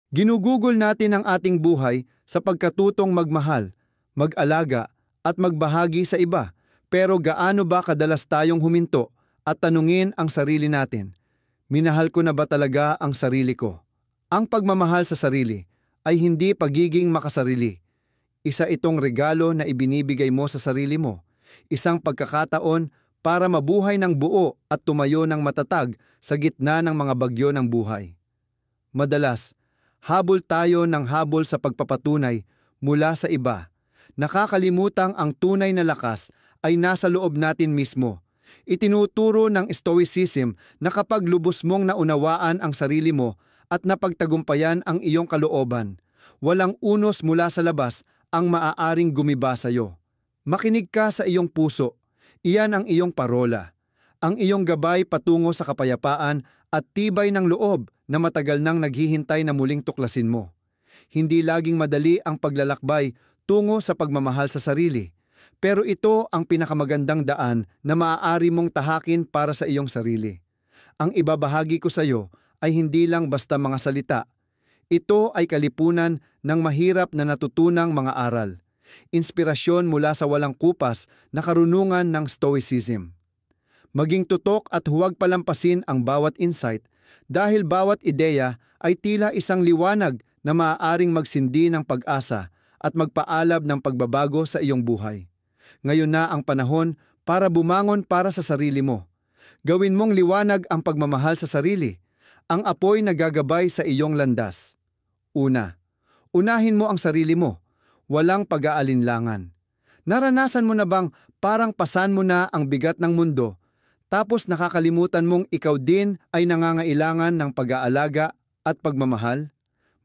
Ginugugol natin ang ating buhay sa pagkatutong magmahal, mag-alaga, at magbahagi sa iba. Pero gaano ba kadalas tayong huminto at tanungin ang sarili natin? Minahal ko na ba talaga ang sarili ko? Ang pagmamahal sa sarili ay hindi pagiging makasarili. Isa itong regalo na ibinibigay mo sa sarili mo. Isang pagkakataon para mabuhay ng buo at tumayo ng matatag sa gitna ng mga bagyo ng buhay. Madalas, habol tayo ng habol sa pagpapatunay mula sa iba. Nakakalimutang ang tunay na lakas ay nasa loob natin mismo. Itinuturo ng Stoicism na kapag lubos mong naunawaan ang sarili mo at napagtagumpayan ang iyong kalooban, walang unos mula sa labas ang maaaring gumiba sa iyo. Makinig ka sa iyong puso. Iyan ang iyong parola. Ang iyong gabay patungo sa kapayapaan at tibay ng loob na matagal nang naghihintay na muling tuklasin mo. Hindi laging madali ang paglalakbay tungo sa pagmamahal sa sarili. Pero ito ang pinakamagandang daan na maaari mong tahakin para sa iyong sarili. Ang ibabahagi ko sa iyo ay hindi lang basta mga salita. Ito ay kalipunan ng mahirap na natutunang mga aral. Inspirasyon mula sa walang kupas na karunungan ng Stoicism. Maging tutok at huwag palampasin ang bawat insight dahil bawat ideya ay tila isang liwanag na maaaring magsindi ng pag-asa at magpaalab ng pagbabago sa iyong buhay. Ngayon na ang panahon para bumangon para sa sarili mo. Gawin mong liwanag ang pagmamahal sa sarili, ang apoy na gagabay sa iyong landas. Una, unahin mo ang sarili mo, walang pag-aalinlangan. Naranasan mo na bang parang pasan mo na ang bigat ng mundo, tapos nakakalimutan mong ikaw din ay nangangailangan ng pag-aalaga at pagmamahal?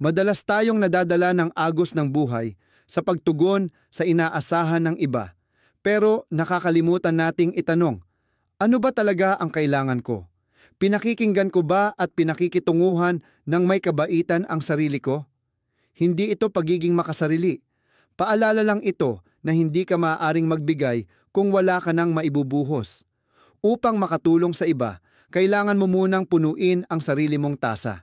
Madalas tayong nadadala ng agos ng buhay sa pagtugon sa inaasahan ng iba. Pero nakakalimutan nating itanong, ano ba talaga ang kailangan ko? Pinakikinggan ko ba at pinakikitunguhan ng may kabaitan ang sarili ko? Hindi ito pagiging makasarili. Paalala lang ito na hindi ka maaaring magbigay kung wala ka nang maibubuhos. Upang makatulong sa iba, kailangan mo munang punuin ang sarili mong tasa.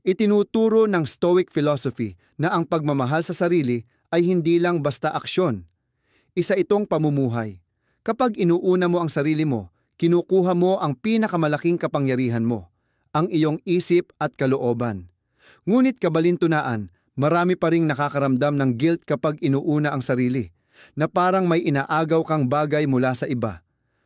Itinuturo ng Stoic philosophy na ang pagmamahal sa sarili ay hindi lang basta aksyon. Isa itong pamumuhay. Kapag inuuna mo ang sarili mo, kinukuha mo ang pinakamalaking kapangyarihan mo, ang iyong isip at kalooban. Ngunit kabalintunaan, marami pa ring nakakaramdam ng guilt kapag inuuna ang sarili, na parang may inaagaw kang bagay mula sa iba.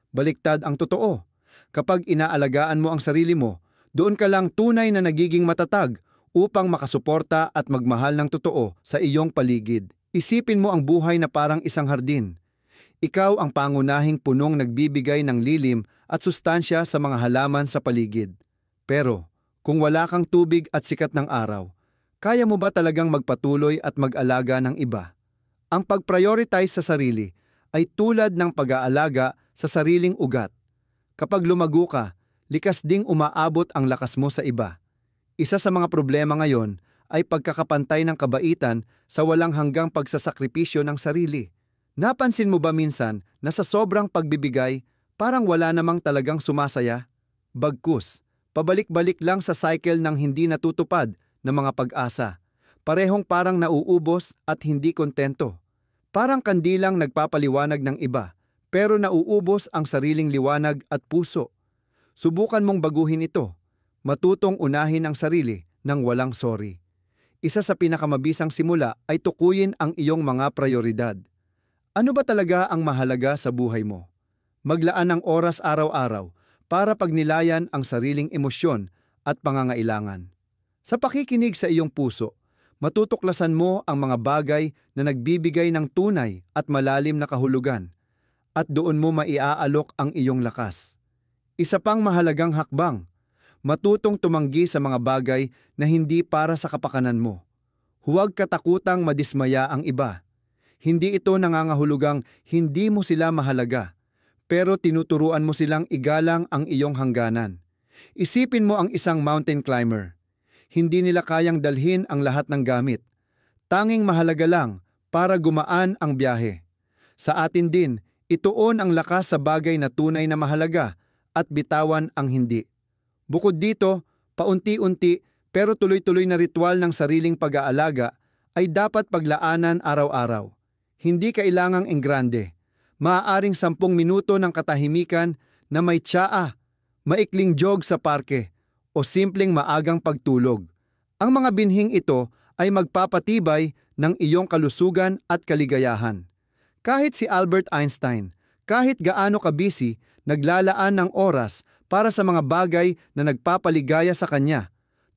Baliktad ang totoo. Kapag inaalagaan mo ang sarili mo, doon ka lang tunay na nagiging matatag upang makasuporta at magmahal ng totoo sa iyong paligid. Isipin mo ang buhay na parang isang hardin. Ikaw ang pangunahing punong nagbibigay ng lilim at sustansya sa mga halaman sa paligid. Pero, kung wala kang tubig at sikat ng araw, kaya mo ba talagang magpatuloy at mag-alaga ng iba? Ang pag-prioritize sa sarili ay tulad ng pag-aalaga sa sariling ugat. Kapag lumago ka, likas ding umaabot ang lakas mo sa iba. Isa sa mga problema ngayon ay pagkakapantay ng kabaitan sa walang hanggang pagsasakripisyo ng sarili. Napansin mo ba minsan na sa sobrang pagbibigay, parang wala namang talagang sumasaya? Bagkus, pabalik-balik lang sa cycle ng hindi natutupad na mga pag-asa. Parehong parang nauubos at hindi kontento. Parang kandilang nagpapaliwanag ng iba, pero nauubos ang sariling liwanag at puso. Subukan mong baguhin ito. Matutong unahin ang sarili ng walang sorry. Isa sa pinakamabisang simula ay tukuyin ang iyong mga prioridad. Ano ba talaga ang mahalaga sa buhay mo? Maglaan ng oras araw-araw para pagnilayan ang sariling emosyon at pangangailangan. Sa pakikinig sa iyong puso, matutuklasan mo ang mga bagay na nagbibigay ng tunay at malalim na kahulugan, at doon mo maiaalok ang iyong lakas. Isa pang mahalagang hakbang, matutong tumanggi sa mga bagay na hindi para sa kapakanan mo. Huwag katakutang madismaya ang iba. Hindi ito nangangahulugang hindi mo sila mahalaga, pero tinuturuan mo silang igalang ang iyong hangganan. Isipin mo ang isang mountain climber. Hindi nila kayang dalhin ang lahat ng gamit. Tanging mahalaga lang para gumaan ang biyahe. Sa atin din, ituon ang lakas sa bagay na tunay na mahalaga at bitawan ang hindi. Bukod dito, paunti-unti Pero tuloy-tuloy na ritual ng sariling pag-aalaga ay dapat paglaanan araw-araw. Hindi kailangang enggrande. Maaaring 10 minuto ng katahimikan na may tsaa, maikling jog sa parke, o simpleng maagang pagtulog. Ang mga binhing ito ay magpapatibay ng iyong kalusugan at kaligayahan. Kahit si Albert Einstein, kahit gaano ka-busy, naglalaan ng oras para sa mga bagay na nagpapaligaya sa kanya,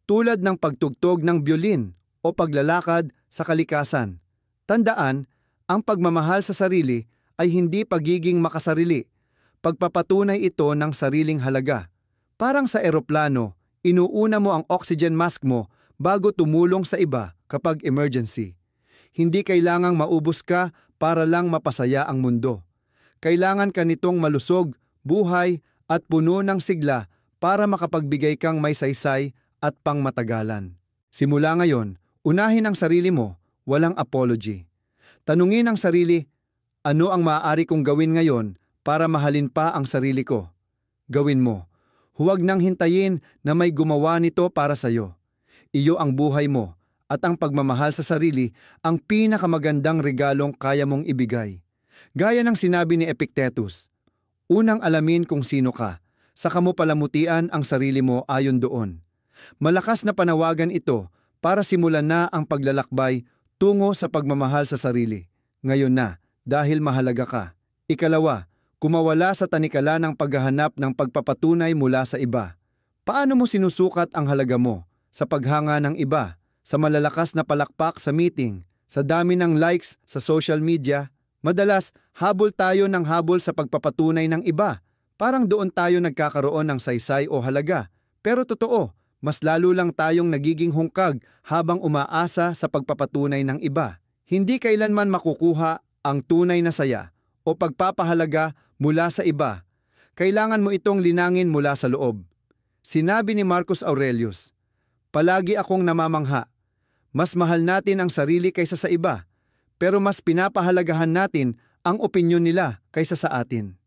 tulad ng pagtugtog ng biolin o paglalakad sa kalikasan. Tandaan, ang pagmamahal sa sarili ay hindi pagiging makasarili. Pagpapatunay ito ng sariling halaga. Parang sa eroplano, inuuna mo ang oxygen mask mo bago tumulong sa iba kapag emergency. Hindi kailangang maubos ka para lang mapasaya ang mundo. Kailangan ka nitong malusog, buhay at puno ng sigla para makapagbigay kang may saysay at pangmatagalan. Simula ngayon, unahin ang sarili mo, walang apology. Tanungin ang sarili, ano ang maaari kong gawin ngayon para mahalin pa ang sarili ko? Gawin mo. Huwag nang hintayin na may gumawa nito para sa'yo. Iyo ang buhay mo, at ang pagmamahal sa sarili ang pinakamagandang regalong kaya mong ibigay. Gaya ng sinabi ni Epictetus, unang alamin kung sino ka, saka mo palamutian ang sarili mo ayon doon. Malakas na panawagan ito para simulan na ang paglalakbay tungo sa pagmamahal sa sarili. Ngayon na, dahil mahalaga ka. Ikalawa, kumawala sa tanikala ng paghahanap ng pagpapatunay mula sa iba. Paano mo sinusukat ang halaga mo? Sa paghanga ng iba, sa malalakas na palakpak sa meeting, sa dami ng likes sa social media? Madalas, habol tayo ng habol sa pagpapatunay ng iba. Parang doon tayo nagkakaroon ng saysay o halaga. Pero totoo, mas lalo lang tayong nagiging hungkag habang umaasa sa pagpapatunay ng iba. Hindi kailanman makukuha ang tunay na saya o pagpapahalaga mula sa iba. Kailangan mo itong linangin mula sa loob. Sinabi ni Marcus Aurelius, palagi akong namamangha. Mas mahal natin ang sarili kaysa sa iba, pero mas pinapahalagahan natin ang opinyon nila kaysa sa atin.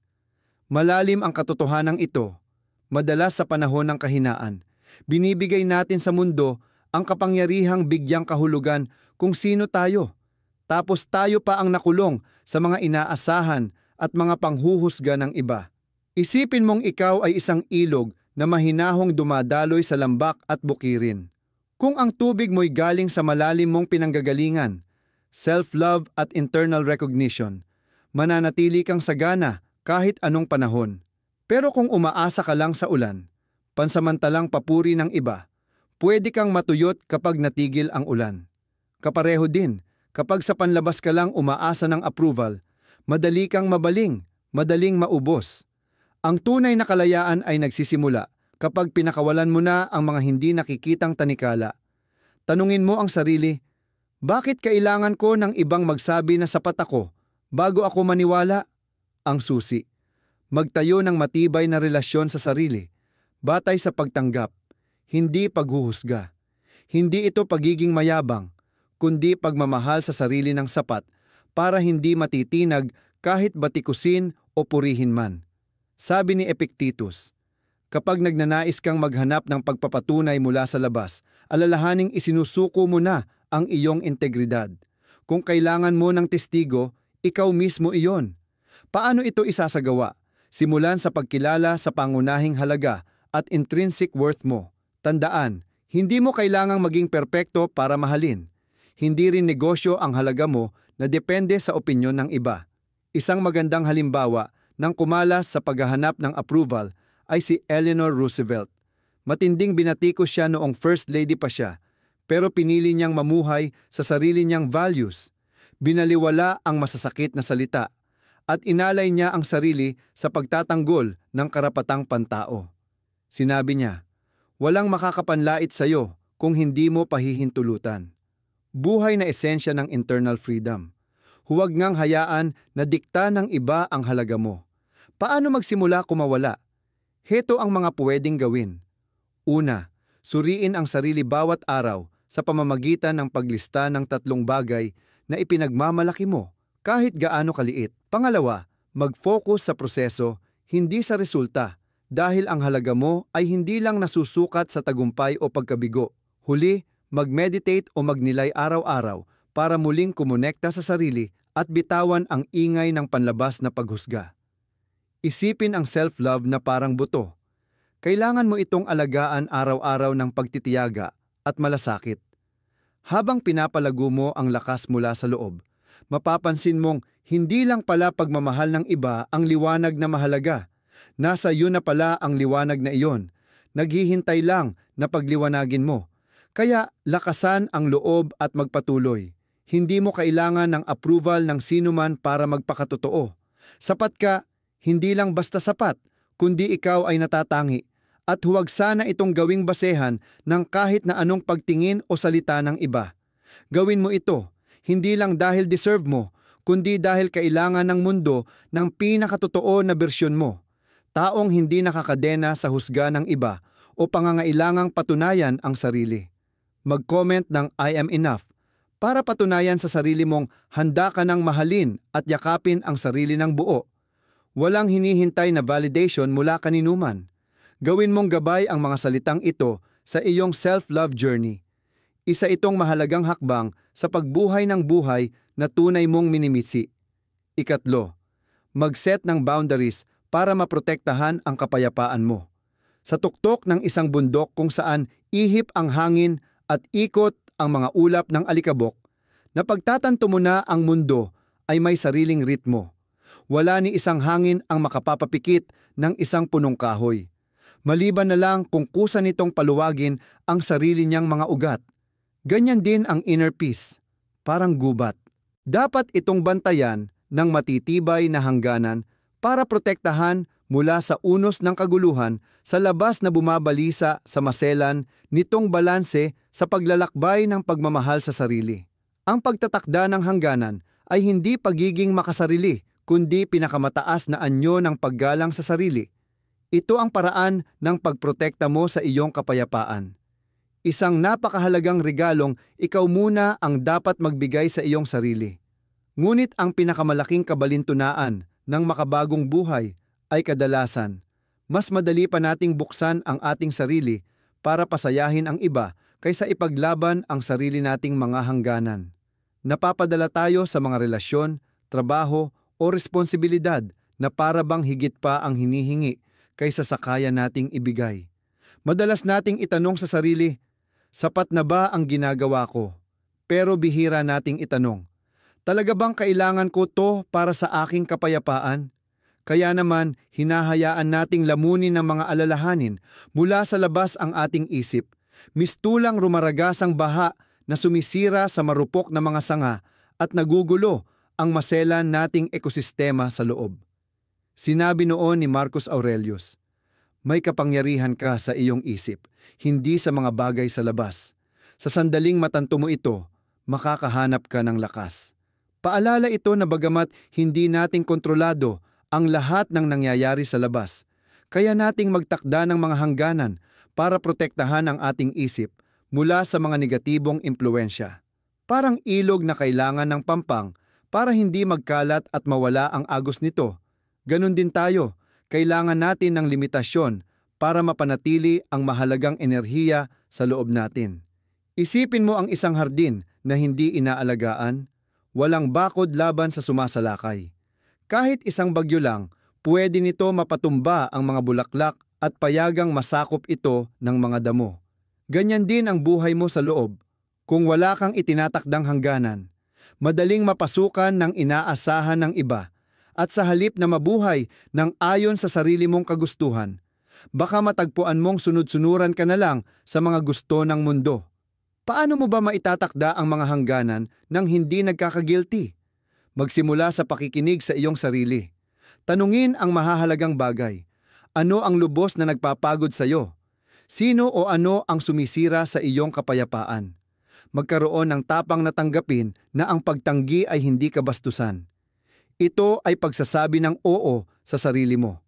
Malalim ang katotohanan ito. Madalas sa panahon ng kahinaan, binibigay natin sa mundo ang kapangyarihang bigyang kahulugan kung sino tayo. Tapos tayo pa ang nakulong sa mga inaasahan at mga panghuhusga ng iba. Isipin mong ikaw ay isang ilog na mahinahong dumadaloy sa lambak at bukirin. Kung ang tubig mo'y galing sa malalim mong pinanggagalingan, self-love at internal recognition, mananatili kang sagana kahit anong panahon. Pero kung umaasa ka lang sa ulan, pansamantalang papuri ng iba, pwede kang matuyot kapag natigil ang ulan. Kapareho din, kapag sa panlabas ka lang umaasa ng approval, madali kang mabaling, madaling maubos. Ang tunay na kalayaan ay nagsisimula kapag pinakawalan mo na ang mga hindi nakikitang tanikala. Tanungin mo ang sarili, bakit kailangan ko ng ibang magsabi na sapat ako bago ako maniwala? Ang susi, magtayo ng matibay na relasyon sa sarili, batay sa pagtanggap, hindi paghuhusga. Hindi ito pagiging mayabang, kundi pagmamahal sa sarili ng sapat para hindi matitinag kahit batikusin o purihin man. Sabi ni Epictetus, kapag nagnanais kang maghanap ng pagpapatunay mula sa labas, alalahaning isinusuko mo na ang iyong integridad. Kung kailangan mo ng testigo, ikaw mismo iyon. Paano ito isasagawa? Simulan sa pagkilala sa pangunahing halaga at intrinsic worth mo. Tandaan, hindi mo kailangang maging perpekto para mahalin. Hindi rin negosyo ang halaga mo na depende sa opinyon ng iba. Isang magandang halimbawa ng kumalas sa paghahanap ng approval ay si Eleanor Roosevelt. Matinding binatikos siya noong First Lady pa siya, pero pinili niyang mamuhay sa sarili niyang values. Binaliwala ang masasakit na salita at inalay niya ang sarili sa pagtatanggol ng karapatang pantao. Sinabi niya, walang makakapanlait sa iyo kung hindi mo pahihintulutan. Buhay na esensya ng internal freedom. Huwag ngang hayaan na dikta ng iba ang halaga mo. Paano magsimula kumawala? Heto ang mga pwedeng gawin. Una, suriin ang sarili bawat araw sa pamamagitan ng paglista ng 3 bagay na ipinagmamalaki mo, kahit gaano kaliit. Pangalawa, mag-focus sa proseso, hindi sa resulta, dahil ang halaga mo ay hindi lang nasusukat sa tagumpay o pagkabigo. Huli, mag-meditate o magnilay araw-araw para muling kumonekta sa sarili at bitawan ang ingay ng panlabas na paghusga. Isipin ang self-love na parang buto. Kailangan mo itong alagaan araw-araw ng pagtitiyaga at malasakit. Habang pinapalago mo ang lakas mula sa loob, mapapansin mong hindi lang pala pagmamahal ng iba ang liwanag na mahalaga. Nasa iyo na pala ang liwanag na iyon. Naghihintay lang na pagliwanagin mo. Kaya lakasan ang loob at magpatuloy. Hindi mo kailangan ng approval ng sinuman para magpakatotoo. Sapat ka, hindi lang basta sapat, kundi ikaw ay natatangi. At huwag sana itong gawing basehan ng kahit na anong pagtingin o salita ng iba. Gawin mo ito, hindi lang dahil deserve mo, kundi dahil kailangan ng mundo ng pinakatotoo na bersyon mo. Taong hindi nakakadena sa husga ng iba o pangangailangang patunayan ang sarili. Mag-comment ng I am enough para patunayan sa sarili mong handa ka ng mahalin at yakapin ang sarili ng buo. Walang hinihintay na validation mula kaninuman. Gawin mong gabay ang mga salitang ito sa iyong self-love journey. Isa itong mahalagang hakbang sa pagbuhay ng buhay na tunay mong minimisi. Ikatlo, mag-set ng boundaries para maprotektahan ang kapayapaan mo. Sa tuktok ng isang bundok kung saan ihip ang hangin at ikot ang mga ulap ng alikabok, napagtatanto mo na ang mundo ay may sariling ritmo. Wala ni isang hangin ang makapapapikit ng isang punong kahoy. Maliban na lang kung kusa nitong paluwagin ang sarili niyang mga ugat. Ganyan din ang inner peace, parang gubat. Dapat itong bantayan ng matitibay na hangganan para protektahan mula sa unos ng kaguluhan sa labas na bumabalisa sa maselan nitong balanse sa paglalakbay ng pagmamahal sa sarili. Ang pagtatakda ng hangganan ay hindi pagiging makasarili, kundi pinakamataas na anyo ng paggalang sa sarili. Ito ang paraan ng pagprotekta mo sa iyong kapayapaan. Isang napakahalagang regalong ikaw muna ang dapat magbigay sa iyong sarili. Ngunit ang pinakamalaking kabalintunaan ng makabagong buhay ay kadalasan, mas madali pa nating buksan ang ating sarili para pasayahin ang iba kaysa ipaglaban ang sarili nating mga hangganan. Napapadala tayo sa mga relasyon, trabaho o responsibilidad na para bang higit pa ang hinihingi kaysa sa kaya nating ibigay. Madalas nating itanong sa sarili, sapat na ba ang ginagawa ko? Pero bihira nating itanong, talaga bang kailangan ko to para sa aking kapayapaan? Kaya naman, hinahayaan nating lamunin ng mga alalahanin mula sa labas ang ating isip. Mistulang rumaragasang baha na sumisira sa marupok na mga sanga at nagugulo ang maselan nating ekosistema sa loob. Sinabi noon ni Marcus Aurelius, may kapangyarihan ka sa iyong isip, hindi sa mga bagay sa labas. Sa sandaling matanto mo ito, makakahanap ka ng lakas. Paalala ito na bagamat hindi nating kontrolado ang lahat ng nangyayari sa labas, kaya nating magtakda ng mga hangganan para protektahan ang ating isip mula sa mga negatibong impluensya. Parang ilog na kailangan ng pampang para hindi magkalat at mawala ang agos nito. Ganon din tayo, kailangan natin ng limitasyon para mapanatili ang mahalagang enerhiya sa loob natin. Isipin mo ang isang hardin na hindi inaalagaan, walang bakod laban sa sumasalakay. Kahit isang bagyo lang, pwede nito mapatumba ang mga bulaklak at payagang masakop ito ng mga damo. Ganyan din ang buhay mo sa loob. Kung wala kang itinatakdang hangganan, madaling mapasukan ng inaasahan ng iba at sa halip na mabuhay ng ayon sa sarili mong kagustuhan, baka matagpuan mong sunod-sunuran ka na lang sa mga gusto ng mundo. Paano mo ba maitatakda ang mga hangganan nang hindi nagkakagilty? Magsimula sa pakikinig sa iyong sarili. Tanungin ang mahahalagang bagay. Ano ang lubos na nagpapagod sa iyo? Sino o ano ang sumisira sa iyong kapayapaan? Magkaroon ng tapang na tanggapin na ang pagtanggi ay hindi kabastusan. Ito ay pagsasabi ng oo sa sarili mo.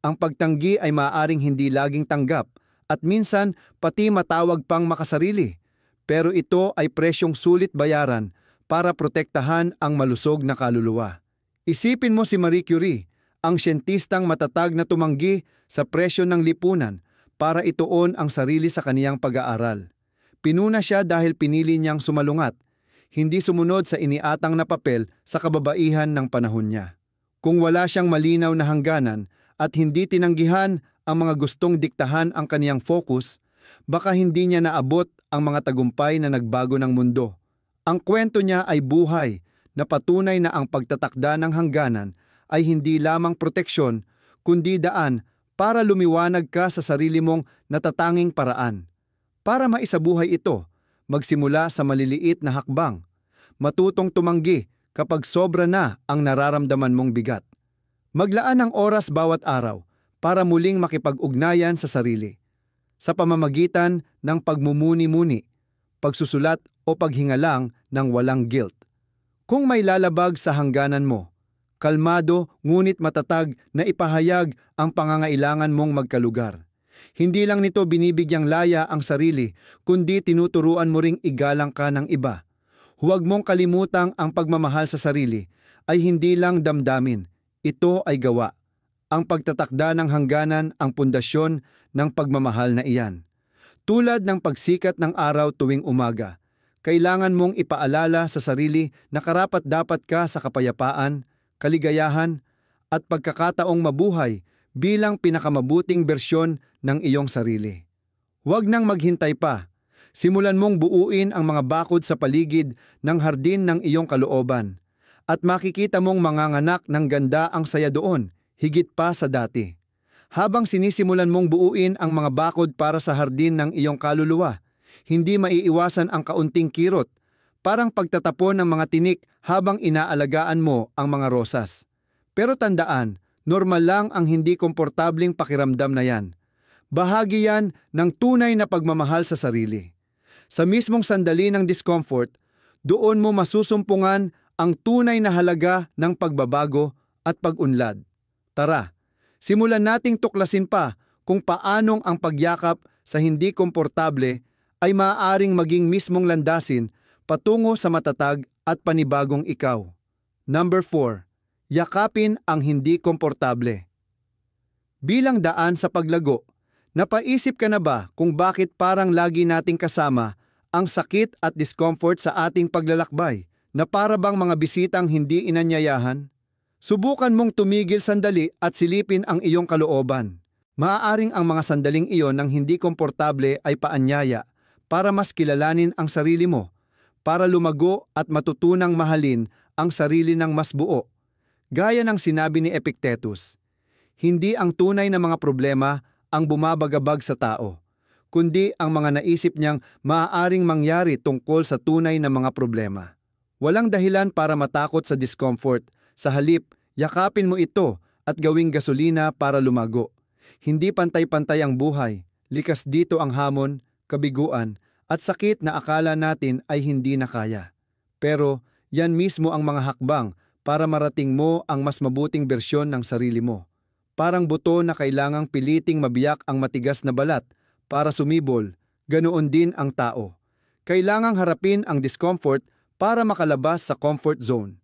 Ang pagtanggi ay maaaring hindi laging tanggap at minsan pati matawag pang makasarili. Pero ito ay presyong sulit bayaran para protektahan ang malusog na kaluluwa. Isipin mo si Marie Curie, ang siyentistang matatag na tumanggi sa presyo ng lipunan para ituon ang sarili sa kaniyang pag-aaral. Pinuna siya dahil pinili niyang sumalungat, hindi sumunod sa iniatang na papel sa kababaihan ng panahon niya. Kung wala siyang malinaw na hangganan at hindi tinanggihan ang mga gustong diktahan ang kaniyang focus, baka hindi niya naabot ang mga tagumpay na nagbago ng mundo. Ang kwento niya ay buhay na patunay na ang pagtatakda ng hangganan ay hindi lamang proteksyon, kundi daan para lumiwanag ka sa sarili mong natatanging paraan. Para maisabuhay ito, magsimula sa maliliit na hakbang. Matutong tumanggi kapag sobra na ang nararamdaman mong bigat. Maglaan ng oras bawat araw para muling makipag-ugnayan sa sarili. Sa pamamagitan ng pagmumuni-muni, pagsusulat o paghingalang ng walang guilt. Kung may lalabag sa hangganan mo, kalmado ngunit matatag na ipahayag ang pangangailangan mong magkalugar. Hindi lang nito binibigyang laya ang sarili, kundi tinuturuan mo ring igalang ka ng iba. Huwag mong kalimutang ang pagmamahal sa sarili ay hindi lang damdamin, ito ay gawa. Ang pagtatakda ng hangganan ang pundasyon ng pagmamahal na iyan. Tulad ng pagsikat ng araw tuwing umaga, kailangan mong ipaalala sa sarili na karapat-dapat ka sa kapayapaan, kaligayahan, at pagkakataong mabuhay bilang pinakamabuting bersyon ng iyong sarili. Huwag nang maghintay pa. Simulan mong buuin ang mga bakod sa paligid ng hardin ng iyong kalooban at makikita mong manganganak ng ganda ang saya doon, higit pa sa dati. Habang sinisimulan mong buuin ang mga bakod para sa hardin ng iyong kaluluwa, hindi maiiwasan ang kaunting kirot, parang pagtatapon ng mga tinik habang inaalagaan mo ang mga rosas. Pero tandaan, normal lang ang hindi komportabling pakiramdam na yan. Bahagi yan ng tunay na pagmamahal sa sarili. Sa mismong sandali ng discomfort, doon mo masusumpungan ang tunay na halaga ng pagbabago at pag-unlad. Tara, simulan nating tuklasin pa kung paanong ang pagyakap sa hindi komportable ay maaaring maging mismong landasin patungo sa matatag at panibagong ikaw. Number 4. Yakapin ang hindi komportable. Bilang daan sa paglago, napaisip ka na ba kung bakit parang lagi nating kasama ang sakit at discomfort sa ating paglalakbay na para bang mga bisitang hindi inanyayahan? Subukan mong tumigil sandali at silipin ang iyong kalooban. Maaaring ang mga sandaling iyon ng hindi komportable ay paanyaya para mas kilalanin ang sarili mo, para lumago at matutunang mahalin ang sarili ng mas buo. Gaya ng sinabi ni Epictetus, hindi ang tunay na mga problema ang bumabagabag sa tao, kundi ang mga naisip niyang maaaring mangyari tungkol sa tunay na mga problema. Walang dahilan para matakot sa discomfort, sa halip, yakapin mo ito at gawing gasolina para lumago. Hindi pantay-pantay ang buhay, likas dito ang hamon, kabiguan, at sakit na akala natin ay hindi na kaya. Pero yan mismo ang mga hakbang para marating mo ang mas mabuting bersyon ng sarili mo. Parang buto na kailangang piliting mabiyak ang matigas na balat para sumibol, ganoon din ang tao. Kailangang harapin ang discomfort para makalabas sa comfort zone.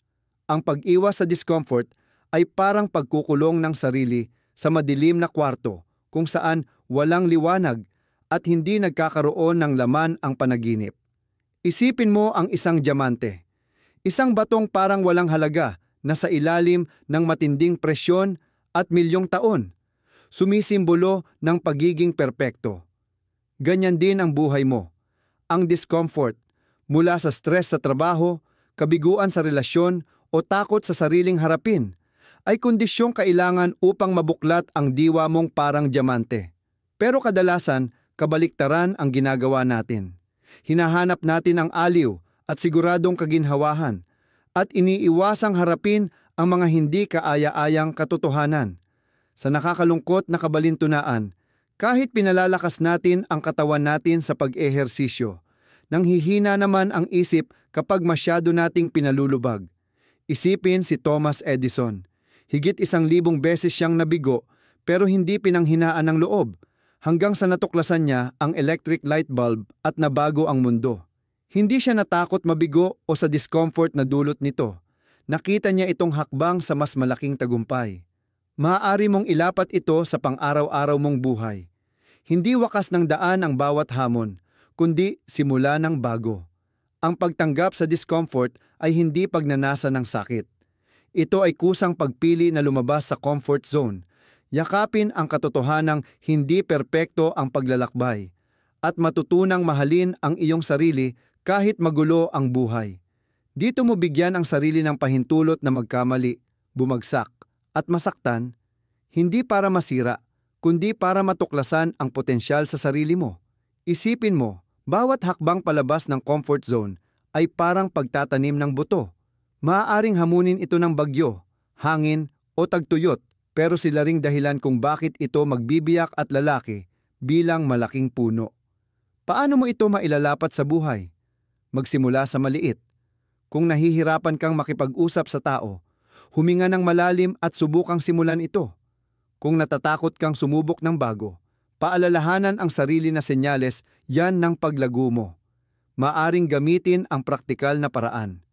Ang pag-iwas sa discomfort ay parang pagkukulong ng sarili sa madilim na kwarto kung saan walang liwanag at hindi nagkakaroon ng laman ang panaginip. Isipin mo ang isang diamante. Isang batong parang walang halaga na sa ilalim ng matinding presyon at milyong taon. Sumisimbolo ng pagiging perpekto. Ganyan din ang buhay mo. Ang discomfort, mula sa stress sa trabaho, kabiguan sa relasyon o takot sa sariling harapin, ay kondisyong kailangan upang mabuklat ang diwa mong parang diamante. Pero kadalasan, kabaliktaran ang ginagawa natin. Hinahanap natin ang aliw at siguradong kaginhawahan at iniiwasang harapin ang mga hindi kaaya-ayang katotohanan. Sa nakakalungkot na kabalintunaan, kahit pinalalakas natin ang katawan natin sa pag-ehersisyo, nanghihina naman ang isip kapag masyado nating pinalulubag. Isipin si Thomas Edison. Higit 1,000 beses siyang nabigo pero hindi pinanghinaan ng loob hanggang sa natuklasan niya ang electric light bulb at nabago ang mundo. Hindi siya natakot mabigo o sa discomfort na dulot nito. Nakita niya itong hakbang sa mas malaking tagumpay. Maaari mong ilapat ito sa pang-araw-araw mong buhay. Hindi wakas ng daan ang bawat hamon, kundi simula ng bago. Ang pagtanggap sa discomfort ay hindi pagnanasa ng sakit. Ito ay kusang pagpili na lumabas sa comfort zone. Yakapin ang katotohanang hindi perpekto ang paglalakbay at matutunang mahalin ang iyong sarili kahit magulo ang buhay. Dito mo bigyan ang sarili ng pahintulot na magkamali, bumagsak, at masaktan, hindi para masira, kundi para matuklasan ang potensyal sa sarili mo. Isipin mo, bawat hakbang palabas ng comfort zone ay parang pagtatanim ng buto. Maaaring hamunin ito ng bagyo, hangin o tagtuyot, pero sila ring dahilan kung bakit ito magbibiyak at lalaki bilang malaking puno. Paano mo ito mailalapat sa buhay? Magsimula sa maliit. Kung nahihirapan kang makipag-usap sa tao, huminga ng malalim at subukang simulan ito. Kung natatakot kang sumubok ng bago, paalalahanan ang sarili na senyales yan ng paglago mo. Maaring gamitin ang praktikal na paraan.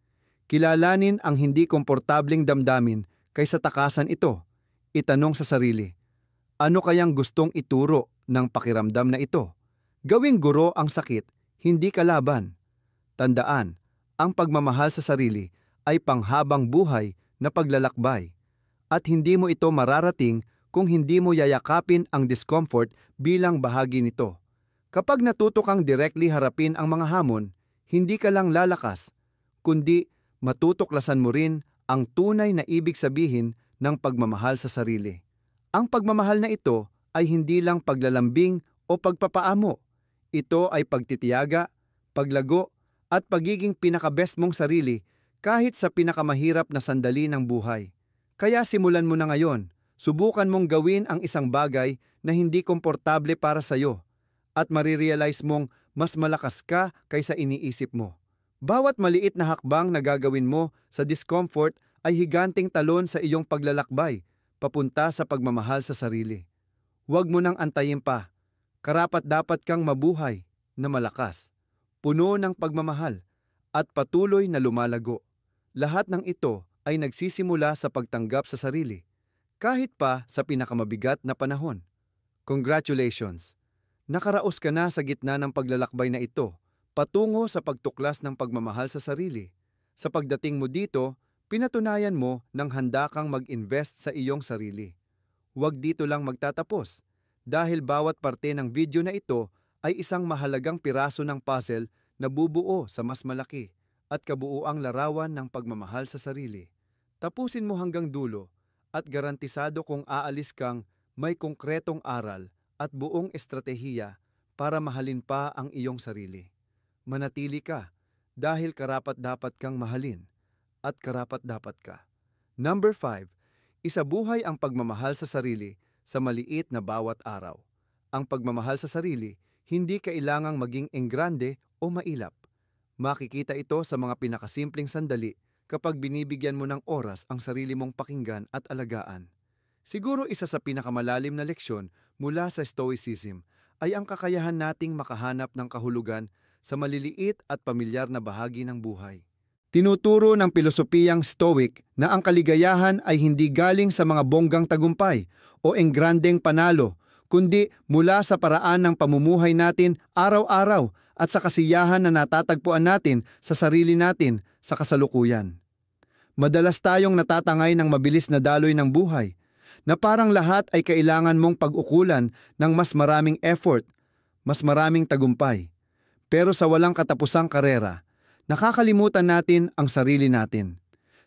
Kilalanin ang hindi komportabling damdamin kaysa takasan ito. Itanong sa sarili, ano kayang gustong ituro ng pakiramdam na ito? Gawing guro ang sakit, hindi kalaban. Tandaan, ang pagmamahal sa sarili ay panghabang buhay na paglalakbay. At hindi mo ito mararating kung hindi mo yayakapin ang discomfort bilang bahagi nito. Kapag natuto kang directly harapin ang mga hamon, hindi ka lang lalakas, kundi matutuklasan mo rin ang tunay na ibig sabihin ng pagmamahal sa sarili. Ang pagmamahal na ito ay hindi lang paglalambing o pagpapaamo. Ito ay pagtitiyaga, paglago, at pagiging pinaka-best mong sarili kahit sa pinakamahirap na sandali ng buhay. Kaya simulan mo na ngayon, subukan mong gawin ang isang bagay na hindi komportable para sa'yo at marirealize mong mas malakas ka kaysa iniisip mo. Bawat maliit na hakbang na gagawin mo sa discomfort ay higanting talon sa iyong paglalakbay, papunta sa pagmamahal sa sarili. Huwag mo nang antayin pa. Karapat-dapat kang mabuhay na malakas, puno ng pagmamahal, at patuloy na lumalago. Lahat ng ito ay nagsisimula sa pagtanggap sa sarili, kahit pa sa pinakamabigat na panahon. Congratulations! Nakaraos ka na sa gitna ng paglalakbay na ito, patungo sa pagtuklas ng pagmamahal sa sarili. Sa pagdating mo dito, pinatunayan mo nang handa kang mag-invest sa iyong sarili. Huwag dito lang magtatapos. Dahil bawat parte ng video na ito ay isang mahalagang piraso ng puzzle na bubuo sa mas malaki at kabuuang larawan ng pagmamahal sa sarili. Tapusin mo hanggang dulo at garantisado kung aalis kang may konkretong aral at buong estratehiya para mahalin pa ang iyong sarili. Manatili ka dahil karapat-dapat kang mahalin at karapat-dapat ka. Number 5, isabuhay ang pagmamahal sa sarili sa maliit na bawat araw. Ang pagmamahal sa sarili, hindi kailangang maging enggrande o mailap. Makikita ito sa mga pinakasimpleng sandali kapag binibigyan mo ng oras ang sarili mong pakinggan at alagaan. Siguro isa sa pinakamalalim na leksyon mula sa Stoicism ay ang kakayahan nating makahanap ng kahulugan sa maliliit at pamilyar na bahagi ng buhay. Tinuturo ng pilosopiyang Stoic na ang kaligayahan ay hindi galing sa mga bonggang tagumpay o enggrandeng panalo, kundi mula sa paraan ng pamumuhay natin araw-araw at sa kasiyahan na natatagpuan natin sa sarili natin sa kasalukuyan. Madalas tayong natatangay ng mabilis na daloy ng buhay, na parang lahat ay kailangan mong pag-ukulan ng mas maraming effort, mas maraming tagumpay. Pero sa walang katapusang karera, nakakalimutan natin ang sarili natin.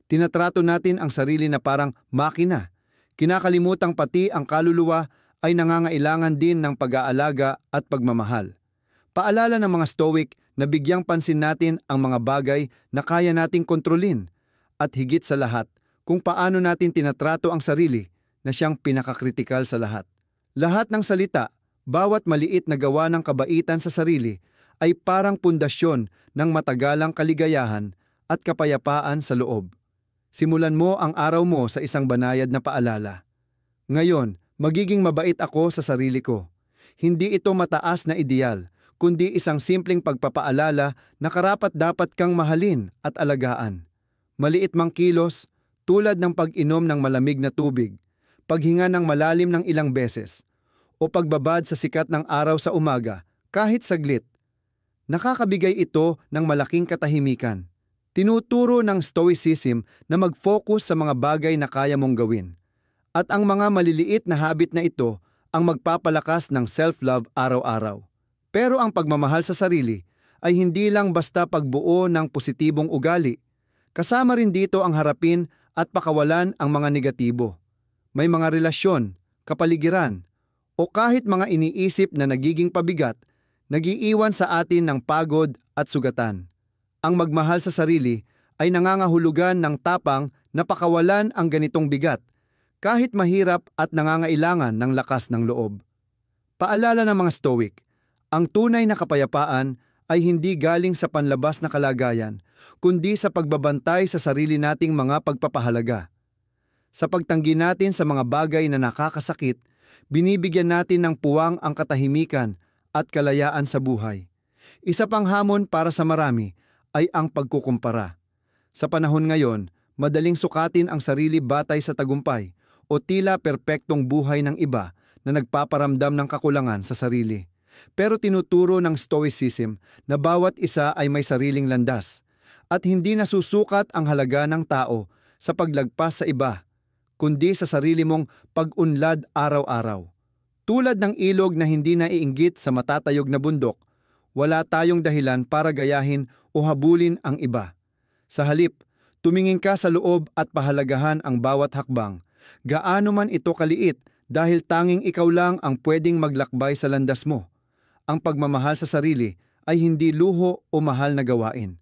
Tinatrato natin ang sarili na parang makina. Kinakalimutang pati ang kaluluwa ay nangangailangan din ng pag-aalaga at pagmamahal. Paalala ng mga Stoic na bigyang pansin natin ang mga bagay na kaya nating kontrolin at higit sa lahat kung paano natin tinatrato ang sarili na siyang pinakakritikal sa lahat. Lahat ng salita, bawat maliit na gawa ng kabaitan sa sarili ay parang pundasyon ng matagalang kaligayahan at kapayapaan sa loob. Simulan mo ang araw mo sa isang banayad na paalala. Ngayon, magiging mabait ako sa sarili ko. Hindi ito mataas na ideal, kundi isang simpleng pagpapaalala na karapat-dapat kang mahalin at alagaan. Maliit mang kilos, tulad ng pag-inom ng malamig na tubig, paghinga ng malalim ng ilang beses, o pagbabad sa sikat ng araw sa umaga, kahit saglit. Nakakabigay ito ng malaking katahimikan. Tinuturo ng Stoicism na mag-focus sa mga bagay na kaya mong gawin. At ang mga maliliit na habit na ito ang magpapalakas ng self-love araw-araw. Pero ang pagmamahal sa sarili ay hindi lang basta pagbuo ng positibong ugali. Kasama rin dito ang harapin at pakawalan ang mga negatibo. May mga relasyon, kapaligiran, o kahit mga iniisip na nagiging pabigat, nagiiwan sa atin ng pagod at sugatan. Ang magmahal sa sarili ay nangangahulugan ng tapang na pakawalan ang ganitong bigat, kahit mahirap at nangangailangan ng lakas ng loob. Paalala ng mga Stoic, ang tunay na kapayapaan ay hindi galing sa panlabas na kalagayan, kundi sa pagbabantay sa sarili nating mga pagpapahalaga. Sa pagtanggi natin sa mga bagay na nakakasakit, binibigyan natin ng puwang ang katahimikan at kalayaan sa buhay. Isa pang hamon para sa marami ay ang pagkukumpara. Sa panahon ngayon, madaling sukatin ang sarili batay sa tagumpay o tila perpektong buhay ng iba na nagpaparamdam ng kakulangan sa sarili. Pero tinuturo ng Stoicism na bawat isa ay may sariling landas at hindi nasusukat ang halaga ng tao sa paglagpas sa iba, kundi sa sarili mong pag-unlad araw-araw. Tulad ng ilog na hindi naiinggit sa matatayog na bundok, wala tayong dahilan para gayahin o habulin ang iba. Sa halip, tumingin ka sa loob at pahalagahan ang bawat hakbang, gaano man ito kaliit dahil tanging ikaw lang ang pwedeng maglakbay sa landas mo. Ang pagmamahal sa sarili ay hindi luho o mahal na gawain.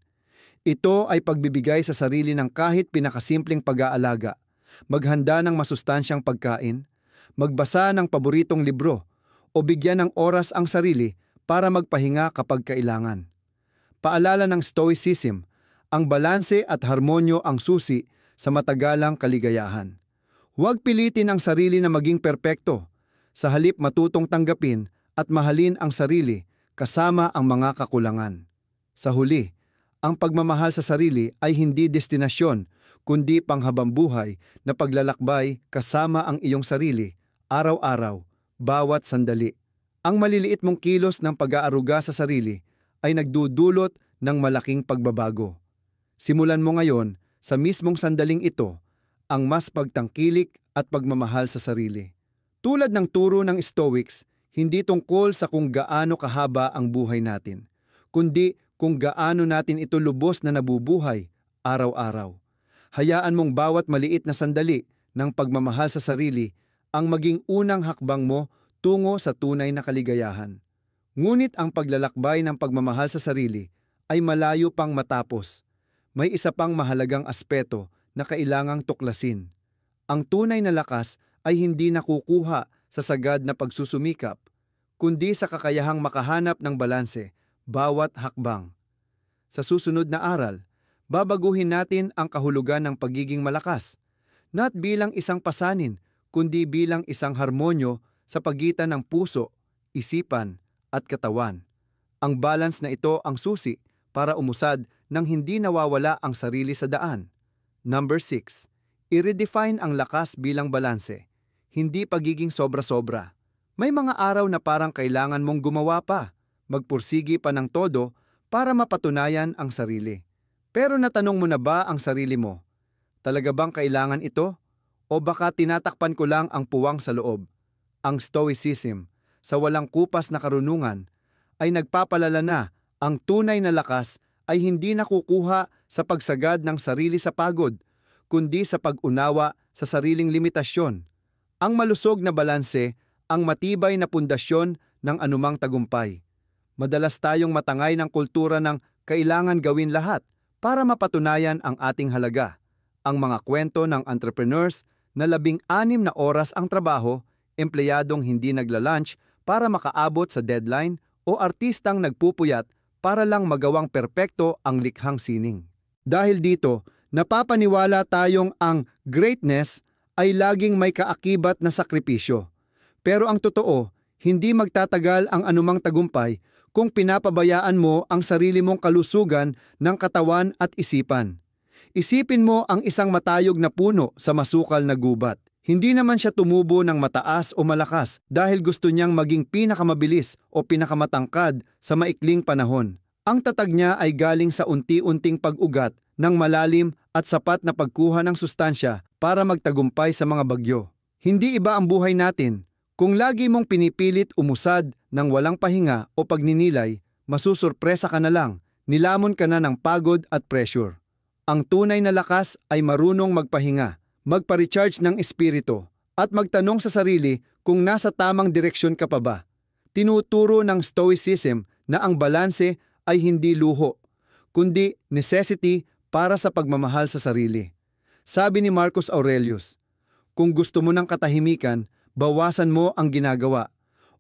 Ito ay pagbibigay sa sarili ng kahit pinakasimpleng pag-aalaga, maghanda ng masustansyang pagkain, magbasa ng paboritong libro, o bigyan ng oras ang sarili para magpahinga kapag kailangan. Paalala ng Stoicism, ang balanse at harmonyo ang susi sa matagalang kaligayahan. Huwag pilitin ang sarili na maging perpekto, sa halip matutong tanggapin at mahalin ang sarili kasama ang mga kakulangan. Sa huli, ang pagmamahal sa sarili ay hindi destinasyon, kundi panghabambuhay na paglalakbay kasama ang iyong sarili, araw-araw, bawat sandali. Ang maliliit mong kilos ng pag-aaruga sa sarili ay nagdudulot ng malaking pagbabago. Simulan mo ngayon sa mismong sandaling ito ang mas pagtangkilik at pagmamahal sa sarili. Tulad ng turo ng Stoics, hindi tungkol sa kung gaano kahaba ang buhay natin, kundi kung gaano natin ito lubos na nabubuhay araw-araw. Hayaan mong bawat maliit na sandali ng pagmamahal sa sarili ang maging unang hakbang mo tungo sa tunay na kaligayahan. Ngunit ang paglalakbay ng pagmamahal sa sarili ay malayo pang matapos. May isa pang mahalagang aspeto na kailangang tuklasin. Ang tunay na lakas ay hindi nakukuha sa sagad na pagsusumikap, kundi sa kakayahang makahanap ng balanse bawat hakbang. Sa susunod na aral, babaguhin natin ang kahulugan ng pagiging malakas, not bilang isang pasanin, kundi bilang isang harmonyo sa pagitan ng puso, isipan, at katawan. Ang balance na ito ang susi para umusad nang hindi nawawala ang sarili sa daan. Number 6. I-redefine ang lakas bilang balanse, hindi pagiging sobra-sobra. May mga araw na parang kailangan mong gumawa pa, magpursigi pa ng todo para mapatunayan ang sarili. Pero natanong mo na ba ang sarili mo? Talaga bang kailangan ito? O baka tinatakpan ko lang ang puwang sa loob? Ang Stoicism, sa walang kupas na karunungan, ay nagpapalala na ang tunay na lakas ay hindi nakukuha sa pagsagad ng sarili sa pagod, kundi sa pag-unawa sa sariling limitasyon. Ang malusog na balanse ang matibay na pundasyon ng anumang tagumpay. Madalas tayong matangay ng kultura ng kailangan gawin lahat para mapatunayan ang ating halaga. Ang mga kwento ng entrepreneurs na 16 na oras ang trabaho, empleyadong hindi nagla-lunch para makaabot sa deadline o artistang nagpupuyat para lang magawang perpekto ang likhang sining. Dahil dito, napapaniwala tayong ang greatness ay laging may kaakibat na sakripisyo. Pero ang totoo, hindi magtatagal ang anumang tagumpay kung pinapabayaan mo ang sarili mong kalusugan ng katawan at isipan. Isipin mo ang isang matayog na puno sa masukal na gubat. Hindi naman siya tumubo ng mataas o malakas dahil gusto niyang maging pinakamabilis o pinakamatangkad sa maikling panahon. Ang tatag niya ay galing sa unti-unting pag-ugat ng malalim at sapat na pagkuha ng sustansya para magtagumpay sa mga bagyo. Hindi iba ang buhay natin. Kung lagi mong pinipilit umusad ng walang pahinga o pagninilay, masusurpresa ka na lang, nilamon ka na ng pagod at pressure. Ang tunay na lakas ay marunong magpahinga, magpa-recharge ng espiritu, at magtanong sa sarili kung nasa tamang direksyon ka pa ba. Tinuturo ng Stoicism na ang balanse ay hindi luho, kundi necessity para sa pagmamahal sa sarili. Sabi ni Marcus Aurelius, kung gusto mo ng katahimikan, bawasan mo ang ginagawa.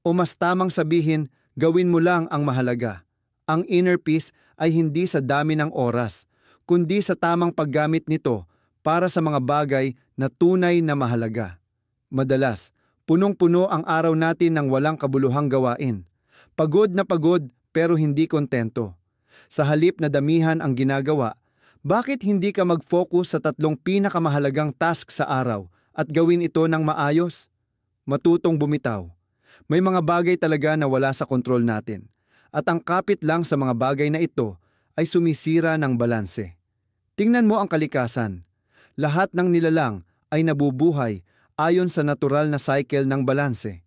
O mas tamang sabihin, gawin mo lang ang mahalaga. Ang inner peace ay hindi sa dami ng oras, kundi sa tamang paggamit nito para sa mga bagay na tunay na mahalaga. Madalas, punong-puno ang araw natin ng walang kabuluhang gawain. Pagod na pagod pero hindi kontento. Sa halip na damihan ang ginagawa, bakit hindi ka mag-focus sa 3 pinakamahalagang task sa araw at gawin ito ng maayos? Matutong bumitaw. May mga bagay talaga na wala sa kontrol natin. At ang kapit lang sa mga bagay na ito ay sumisira ng balanse. Tingnan mo ang kalikasan. Lahat ng nilalang ay nabubuhay ayon sa natural na cycle ng balanse.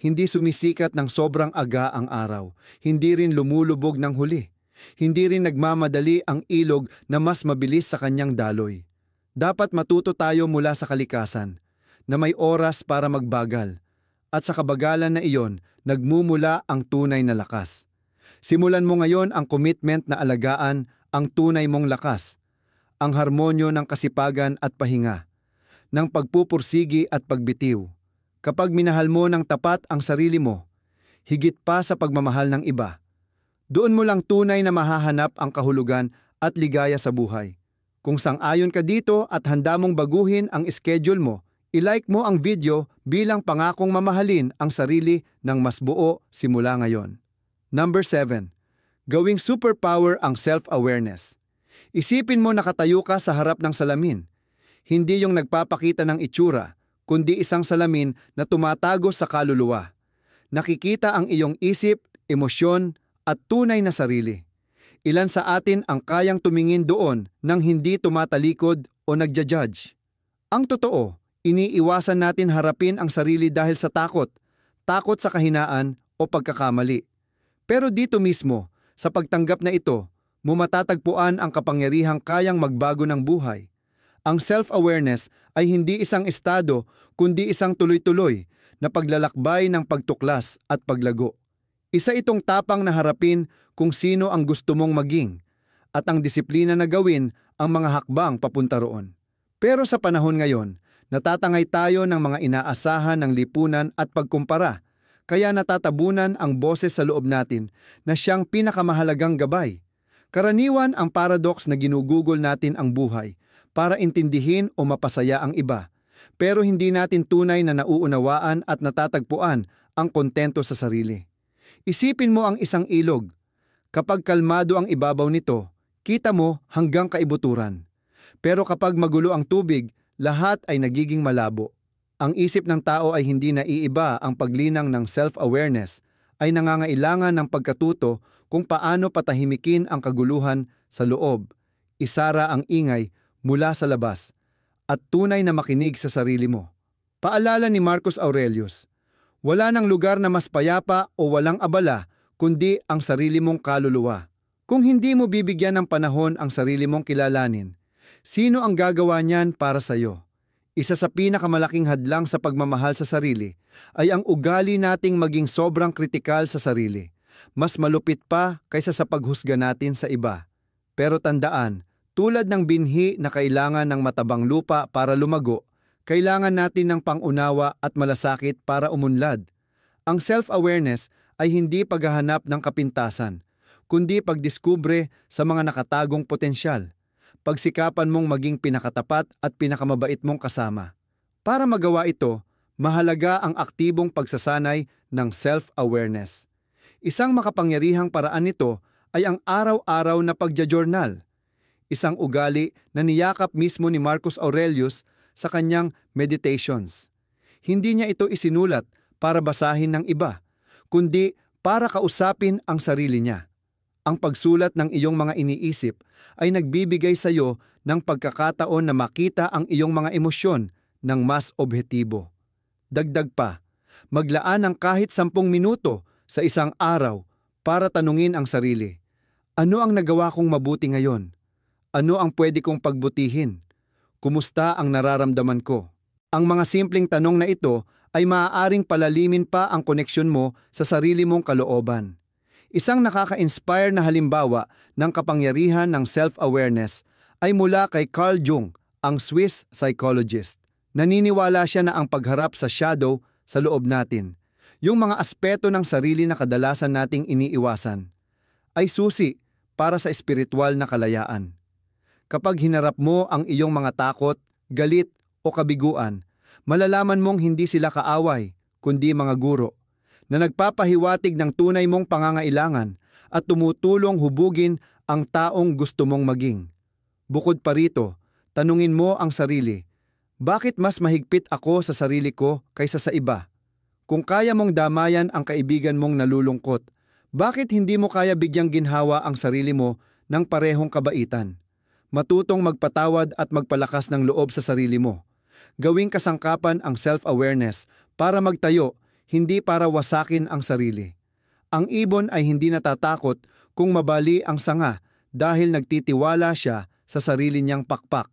Hindi sumisikat ng sobrang aga ang araw, hindi rin lumulubog ng huli. Hindi rin nagmamadali ang ilog na mas mabilis sa kanyang daloy. Dapat matuto tayo mula sa kalikasan, na may oras para magbagal, at sa kabagalan na iyon, nagmumula ang tunay na lakas. Simulan mo ngayon ang commitment na alagaan ang tunay mong lakas, ang harmonyo ng kasipagan at pahinga, ng pagpupursigi at pagbitiw. Kapag minahal mo ng tapat ang sarili mo, higit pa sa pagmamahal ng iba, doon mo lang tunay na mahahanap ang kahulugan at ligaya sa buhay. Kung sang-ayon ka dito at handa mong baguhin ang schedule mo, i-like mo ang video bilang pangakong mamahalin ang sarili ng mas buo simula ngayon. Number 7. Gawing superpower ang self-awareness. Isipin mo nakatayo ka sa harap ng salamin. Hindi yung nagpapakita ng itsura, kundi isang salamin na tumatagos sa kaluluwa. Nakikita ang iyong isip, emosyon, at tunay na sarili. Ilan sa atin ang kayang tumingin doon nang hindi tumatalikod o nagja-judge? Ang totoo, iniiwasan natin harapin ang sarili dahil sa takot sa kahinaan o pagkakamali. Pero dito mismo, sa pagtanggap na ito, mo matatagpuan ang kapangyarihang kayang magbago ng buhay. Ang self-awareness ay hindi isang estado, kundi isang tuloy-tuloy na paglalakbay ng pagtuklas at paglago. Isa itong tapang na harapin kung sino ang gusto mong maging at ang disiplina na gawin ang mga hakbang papunta roon. Pero sa panahon ngayon, natatangay tayo ng mga inaasahan ng lipunan at pagkumpara, kaya natatabunan ang boses sa loob natin na siyang pinakamahalagang gabay. Karaniwan ang paradox na ginugugol natin ang buhay para intindihin o mapasaya ang iba, pero hindi natin tunay na nauunawaan at natatagpuan ang kontento sa sarili. Isipin mo ang isang ilog. Kapag kalmado ang ibabaw nito, kita mo hanggang kaibuturan. Pero kapag magulo ang tubig, lahat ay nagiging malabo. Ang isip ng tao ay hindi naiiba. Ang paglinang ng self-awareness ay nangangailangan ng pagkatuto kung paano patahimikin ang kaguluhan sa loob, isara ang ingay mula sa labas, at tunay na makinig sa sarili mo. Paalala ni Marcus Aurelius, wala nang lugar na mas payapa o walang abala kundi ang sarili mong kaluluwa. Kung hindi mo bibigyan ng panahon ang sarili mong kilalanin, sino ang gagawa niyan para sa iyo? Isa sa pinakamalaking hadlang sa pagmamahal sa sarili ay ang ugali nating maging sobrang kritikal sa sarili. Mas malupit pa kaysa sa paghusga natin sa iba. Pero tandaan, tulad ng binhi na kailangan ng matabang lupa para lumago, kailangan natin ng pangunawa at malasakit para umunlad. Ang self-awareness ay hindi paghahanap ng kapintasan, kundi pagdiskubre sa mga nakatagong potensyal. Pagsikapan mong maging pinakatapat at pinakamabait mong kasama. Para magawa ito, mahalaga ang aktibong pagsasanay ng self-awareness. Isang makapangyarihang paraan nito ay ang araw-araw na pagja-journal. Isang ugali na niyakap mismo ni Marcus Aurelius sa kanyang Meditations. Hindi niya ito isinulat para basahin ng iba, kundi para kausapin ang sarili niya. Ang pagsulat ng iyong mga iniisip ay nagbibigay sa iyo ng pagkakataon na makita ang iyong mga emosyon ng mas objektibo. Dagdag pa, maglaan ng kahit 10 minuto sa isang araw para tanungin ang sarili. Ano ang nagawa kong mabuti ngayon? Ano ang pwede kong pagbutihin? Kumusta ang nararamdaman ko? Ang mga simpleng tanong na ito ay maaaring palalimin pa ang koneksyon mo sa sarili mong kalooban. Isang nakaka-inspire na halimbawa ng kapangyarihan ng self-awareness ay mula kay Carl Jung, ang Swiss psychologist. Naniniwala siya na ang pagharap sa shadow sa loob natin, yung mga aspeto ng sarili na kadalasan nating iniiwasan, ay susi para sa espiritual na kalayaan. Kapag hinarap mo ang iyong mga takot, galit o kabiguan, malalaman mong hindi sila kaaway, kundi mga guro, na nagpapahiwatig ng tunay mong pangangailangan at tumutulong hubugin ang taong gusto mong maging. Bukod pa rito, tanungin mo ang sarili, bakit mas mahigpit ako sa sarili ko kaysa sa iba? Kung kaya mong damayan ang kaibigan mong nalulungkot, bakit hindi mo kaya bigyang ginhawa ang sarili mo ng parehong kabaitan? Matutong magpatawad at magpalakas ng loob sa sarili mo. Gawing kasangkapan ang self-awareness para magtayo, hindi para wasakin ang sarili. Ang ibon ay hindi natatakot kung mabali ang sanga dahil nagtitiwala siya sa sarili niyang pakpak.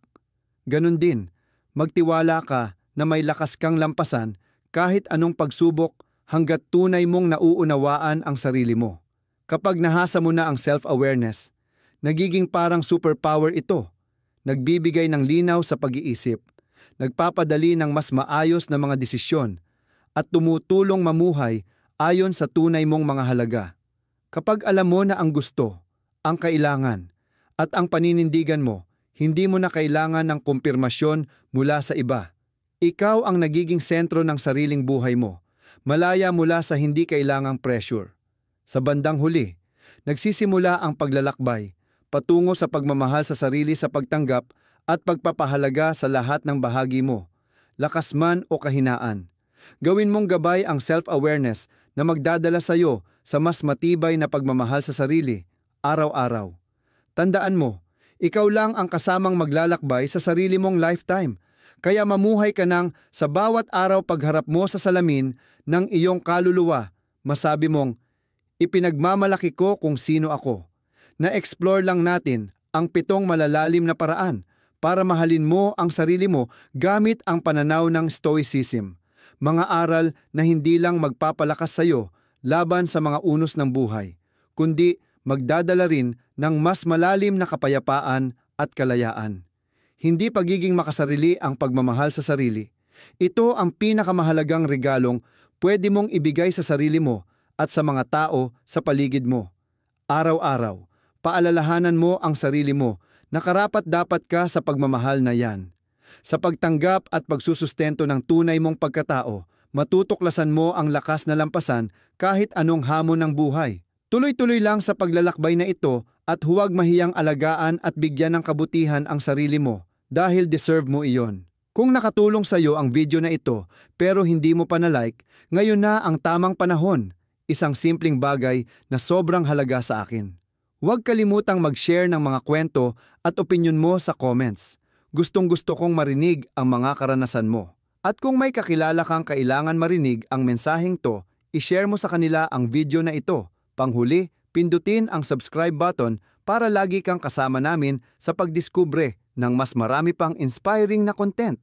Ganon din, magtiwala ka na may lakas kang lampasan kahit anong pagsubok hanggat tunay mong nauunawaan ang sarili mo. Kapag nahasa mo na ang self-awareness, nagiging parang superpower ito. Nagbibigay ng linaw sa pag-iisip, nagpapadali ng mas maayos na mga desisyon, at tumutulong mamuhay ayon sa tunay mong mga halaga. Kapag alam mo na ang gusto, ang kailangan, at ang paninindigan mo, hindi mo na kailangan ng kumpirmasyon mula sa iba. Ikaw ang nagiging sentro ng sariling buhay mo, malaya mula sa hindi kailangang pressure. Sa bandang huli, nagsisimula ang paglalakbay patungo sa pagmamahal sa sarili sa pagtanggap at pagpapahalaga sa lahat ng bahagi mo, lakas man o kahinaan. Gawin mong gabay ang self-awareness na magdadala sa iyo sa mas matibay na pagmamahal sa sarili, araw-araw. Tandaan mo, ikaw lang ang kasamang maglalakbay sa sarili mong lifetime, kaya mamuhay ka nang sa bawat araw pagharap mo sa salamin ng iyong kaluluwa, masabi mong, ipinagmamalaki ko kung sino ako. Na-explore lang natin ang 7 malalalim na paraan para mahalin mo ang sarili mo gamit ang pananaw ng Stoicism. Mga aral na hindi lang magpapalakas sa iyo laban sa mga unos ng buhay, kundi magdadala rin ng mas malalim na kapayapaan at kalayaan. Hindi pagiging makasarili ang pagmamahal sa sarili. Ito ang pinakamahalagang regalong pwede mong ibigay sa sarili mo at sa mga tao sa paligid mo. Araw-araw, paalalahanan mo ang sarili mo na karapat-dapat ka sa pagmamahal na yan. Sa pagtanggap at pagsusustento ng tunay mong pagkatao, matutuklasan mo ang lakas na lampasan kahit anong hamon ng buhay. Tuloy-tuloy lang sa paglalakbay na ito at huwag mahiyang alagaan at bigyan ng kabutihan ang sarili mo dahil deserve mo iyon. Kung nakatulong sa iyo ang video na ito pero hindi mo pa na-like, ngayon na ang tamang panahon. Isang simpleng bagay na sobrang halaga sa akin. Huwag kalimutang mag-share ng mga kwento at opinyon mo sa comments. Gustong-gusto kong marinig ang mga karanasan mo. At kung may kakilala kang kailangan marinig ang mensaheng to, i-share mo sa kanila ang video na ito. Panghuli, pindutin ang subscribe button para lagi kang kasama namin sa pagdiskubre ng mas marami pang inspiring na content.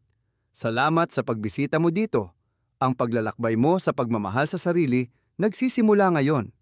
Salamat sa pagbisita mo dito. Ang paglalakbay mo sa pagmamahal sa sarili nagsisimula ngayon.